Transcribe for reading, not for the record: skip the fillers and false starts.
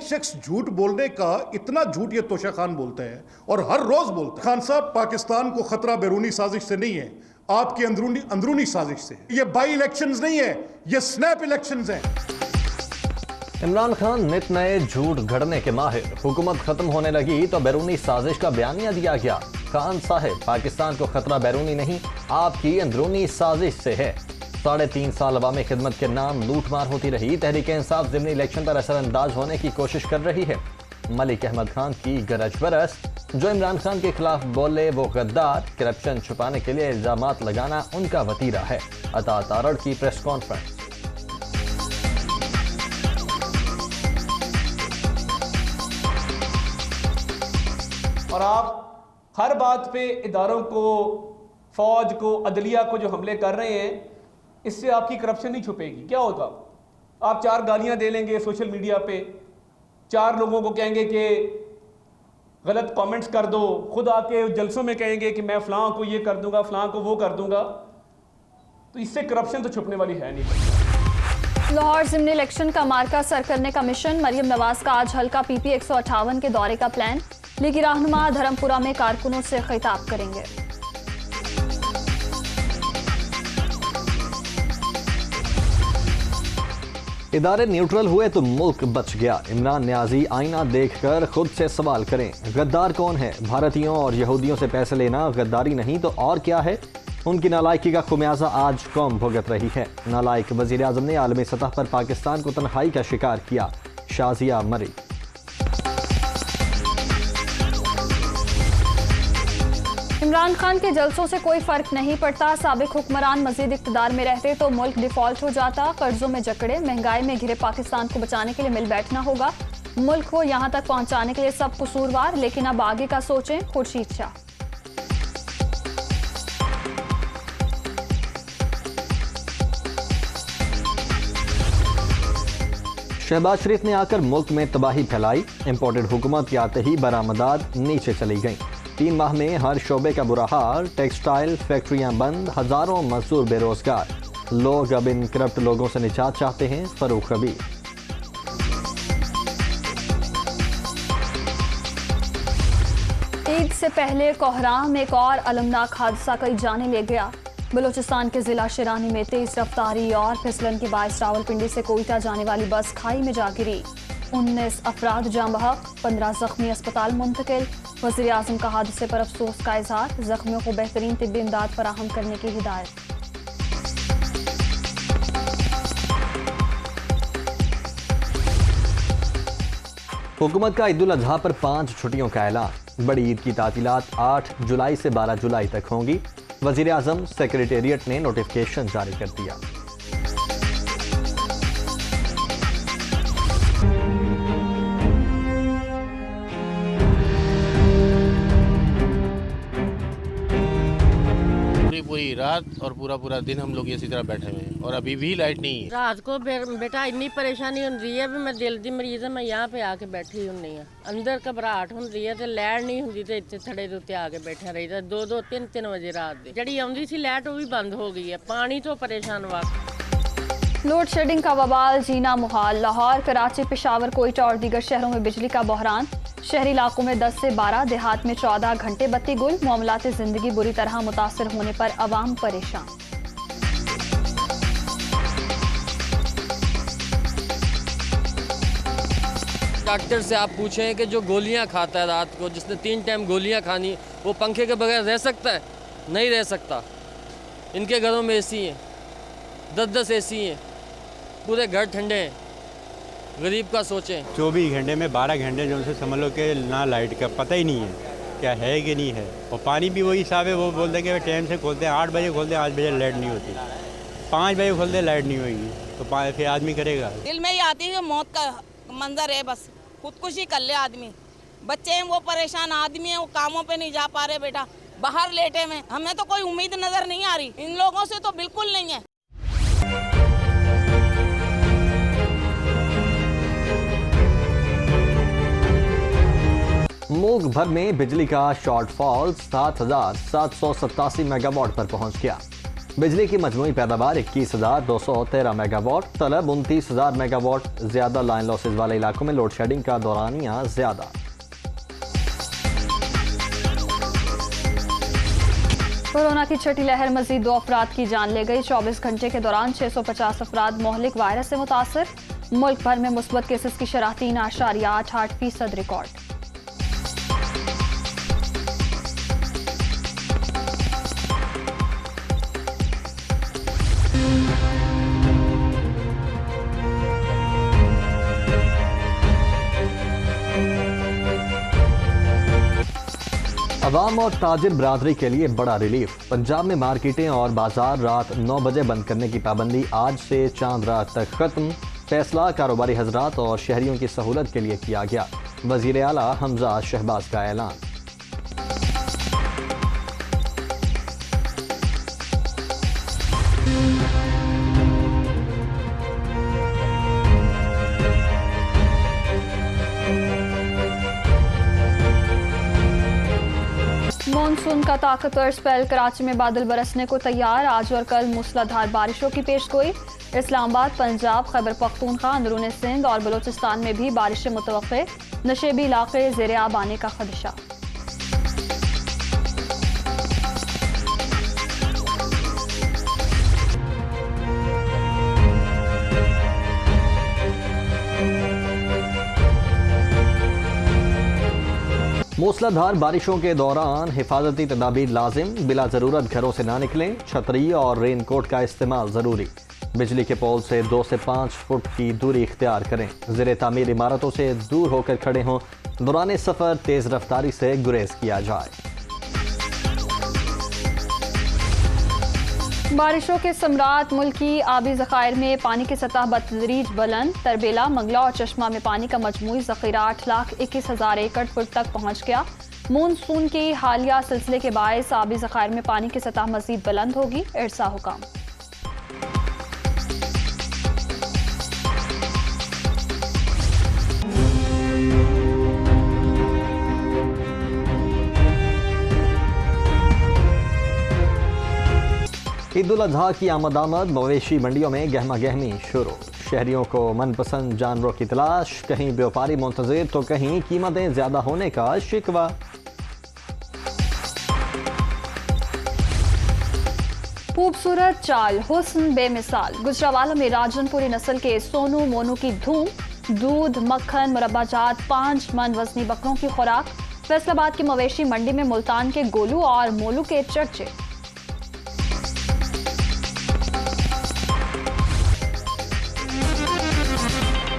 शख्स झूठ बोलने का इतना झूठ ये तोशा खान बोलते हैं और हर रोज बोलते हैं। खान साहब, पाकिस्तान को खतरा बैरूनी साजिश से नहीं है, आपकी अंदरूनी साजिश से। ये बाई इलेक्शंस नहीं है, ये स्नैप इलेक्शंस हैं। इमरान खान नित नए झूठ गढ़ने के माहिर। हुकूमत खत्म होने लगी तो बैरूनी साजिश का बयानिया दिया गया। खान साहब, पाकिस्तान को खतरा बैरूनी नहीं, आपकी अंदरूनी साजिश से है। 3.5 साल अवामी खिदमत के नाम लूटमार होती रही। तहरीक इंसाफ ज़िमनी इलेक्शन पर असरअंदाज होने की कोशिश कर रही है। मलिक अहमद खान की गरज बरस, जो इमरान खान के खिलाफ बोले वो गद्दार। करप्शन छुपाने के लिए इल्जामात लगाना उनका वतीरा है। अता तारड़ की प्रेस कॉन्फ्रेंस। और आप हर बात पे इदारों को, फौज को, अदलिया को जो हमले कर रहे हैं, इससे आपकी करप्शन नहीं छुपेगी। क्या होगा? आप 4 गालियां दे लेंगे सोशल मीडिया पे, 4 लोगों को कहेंगे कि गलत कमेंट्स कर दो, खुद आके जलसों में कहेंगे कि मैं फलां को ये कर दूंगा, फलां को वो कर दूंगा, तो इससे करप्शन तो छुपने वाली है नहीं। लाहौर ज़िमनी इलेक्शन का मार्का सर करने का मिशन। मरियम नवाज का आज हल्का PP 158 के दौरे का प्लान। लीगी रहनुमा धर्मपुरा में कारकुनों से खिताब करेंगे। इदारे न्यूट्रल हुए तो मुल्क बच गया। इमरान न्याजी आईना देखकर खुद से सवाल करें, गद्दार कौन है? भारतीयों और यहूदियों से पैसे लेना गद्दारी नहीं तो और क्या है? उनकी नालायकी का खुमियाजा आज कौम भुगत रही है। नालायक वजीर आजम ने आलमी सतह पर पाकिस्तान को तन्हाई का शिकार किया। शाजिया मरी। इमरान खान के जलसों से कोई फर्क नहीं पड़ता। साबिक हुक्मरान मजीद इक़्तिदार में रहते तो मुल्क डिफॉल्ट हो जाता। कर्जों में जकड़े, महंगाई में घिरे पाकिस्तान को बचाने के लिए मिल बैठना होगा। मुल्क को यहां तक पहुंचाने के लिए सब कसूरवार, लेकिन अब आगे का सोचें। खुर्शीद शाह। शहबाज शरीफ ने आकर मुल्क में तबाही फैलाई। इंपोर्टेड हुकूमत के आते ही बरामदात नीचे चली गईं। 3 माह में हर शोबे का बुरा हाल। टेक्सटाइल फैक्ट्रियां बंद, हजारों मजदूर बेरोजगार। लोग अब इन करप्ट लोगों से निजात चाहते हैं। फरूख कबीर। ईद से पहले कोहराम एक और अलमनाक हादसा कई जाने ले गया। बलूचिस्तान के जिला शिरानी में तेज रफ्तारी और फिसलन के बायस रावलपिंडी से कोयटा जाने वाली बस खाई में जा गिरी। 19 अफराद जाँ बहक, 15 जख्मी अस्पताल मुंतकिल। वज़ीर आज़म का हादसे पर अफसोस का इजहार। जख्मियों को बेहतरीन तिब्बी इमदाद फराहम करने की हिदायत। हुकूमत का ईद उल अजहा पर 5 छुट्टियों का ऐलान। बड़ी ईद की तातीलात 8 जुलाई से 12 जुलाई तक होंगी। वज़ीर आज़म सेक्रेटेरिएट ने नोटिफिकेशन जारी कर दिया। पूरी रात और पूरा दिन हम लोग इसी तरह बैठे हुए हैं और अभी भी लाइट नहीं है। रात को बेटा इन्नी परेशानी हो रही है। भी मैं दिल दी मरीज है, मैं यहाँ पे आके बैठी हुई है। अंदर घबराहट हो रही है तो लाइट नहीं होंगी तो इतने थड़े के उत्ते आके बैठे रही था। 2-2, 3-3 बजे रात की जड़ी आती सी लाइट वो भी बंद हो गई है। पानी तो परेशान हुआ। लोड शेडिंग का वबाल जीना मुहाल। लाहौर, कराची, पेशावर, कोयटा और दीगर शहरों में बिजली का बहरान। शहरी इलाकों में 10 से 12, देहात में 14 घंटे बत्ती गुल। मामलाती जिंदगी बुरी तरह मुतासर होने पर अवाम परेशान। डॉक्टर से आप पूछें कि जो गोलियां खाता है रात को, जिसने 3 टाइम गोलियां खानी, वो पंखे के बगैर रह सकता है? नहीं रह सकता। इनके घरों में AC हैं, 10-10 AC हैं, पूरे घर ठंडे हैं। गरीब का सोचें। 24 घंटे में 12 घंटे जो उनसे समझ लो कि ना लाइट का पता ही नहीं है क्या है कि नहीं है। और पानी भी वही हिसाब है, वो बोलते हैं कि टाइम से खोलते हैं, 8 बजे खोलते हैं, 8 बजे लाइट नहीं होती, 5 बजे खोलते हैं, लाइट नहीं होगी तो फिर आदमी करेगा। दिल में ही आती है मौत का मंजर है, बस खुदकुशी कर ले आदमी। बच्चे हैं वो परेशान, आदमी है वो कामों पे नहीं जा पा रहे बेटा, बाहर लेटे में। हमें तो कोई उम्मीद नजर नहीं आ रही, इन लोगों से तो बिल्कुल नहीं है। मुल्क भर में बिजली का शॉर्टफॉल 7,787 मेगावाट पर पहुंच गया। बिजली की मजमूई पैदावार 21,213 मेगावाट, तलब 29,000 मेगावाट। ज्यादा लाइन लॉसेज वाले इलाकों में लोड शेडिंग का दौरानिया ज्यादा। कोरोना की छठी लहर मजीद 2 अफराद की जान ले गई। 24 घंटे के दौरान 650 अफराद मोहलिक वायरस से मुतासर। मुल्क भर में मुस्बत केसेस की शरह 3.88% रिकॉर्ड। अवाम और ताजिर बरादरी के लिए बड़ा रिलीफ। पंजाब में मार्केटें और बाजार रात 9 बजे बंद करने की पाबंदी आज से चांद रात तक खत्म। फैसला कारोबारी हजरात और शहरियों की सहूलत के लिए किया गया। वजीर आला हमजा शहबाज का ऐलान। मॉनसून का ताकतवर स्पेल, कराची में बादल बरसने को तैयार। आज और कल मूसलाधार बारिशों की पेशगोई। इस्लामाबाद, पंजाब, खैबर पख्तूनख्वा, अंदरूनी सिंध और बलूचिस्तान में भी बारिशें मुतवक्के। नशेबी इलाके ज़ेरे आब आने का खदशा। मूसलाधार बारिशों के दौरान हिफाजती तदाबीर लाजिम। बिला ज़रूरत घरों से ना निकलें। छतरी और रेन कोट का इस्तेमाल ज़रूरी। बिजली के पोल से 2 से 5 फुट की दूरी इख्तियार करें। ज़ेरे तामीर इमारतों से दूर होकर खड़े हों। दौरान सफ़र तेज़ रफ्तारी से गुरेज किया जाए। बारिशों के सम्राट मुल्क की आबी ज़खायर में पानी की सतह बतदरीज बुलंद। तरबेला, मंगला और चश्मा में पानी का मजमूई ज़ख़ीरा 8,21,000 एकड़ फुट तक पहुँच गया। मानसून के हालिया सिलसिले के बायस आबी ज़खायर में पानी की सतह मज़ीद बुलंद होगी। इरसा हुकाम। ईद उल अजहा की आमद मवेशी मंडियों में गहमा गहमी शुरू। शहरियों को मनपसंद जानवरों की तलाश। कहीं व्यापारी मुंतज़िर तो कहीं कीमतें ज्यादा होने का शिकवा। खूबसूरत चाल, हुस्न बेमिसाल। गुजरावाला में राजनपुरी नस्ल के सोनू मोनू की धूम। दूध, मक्खन, मुरब्बाजात, 5 मन वजनी बकरों की खुराक। फैसलाबाद की मवेशी मंडी में मुल्तान के गोलू और मोलू के चर्चे।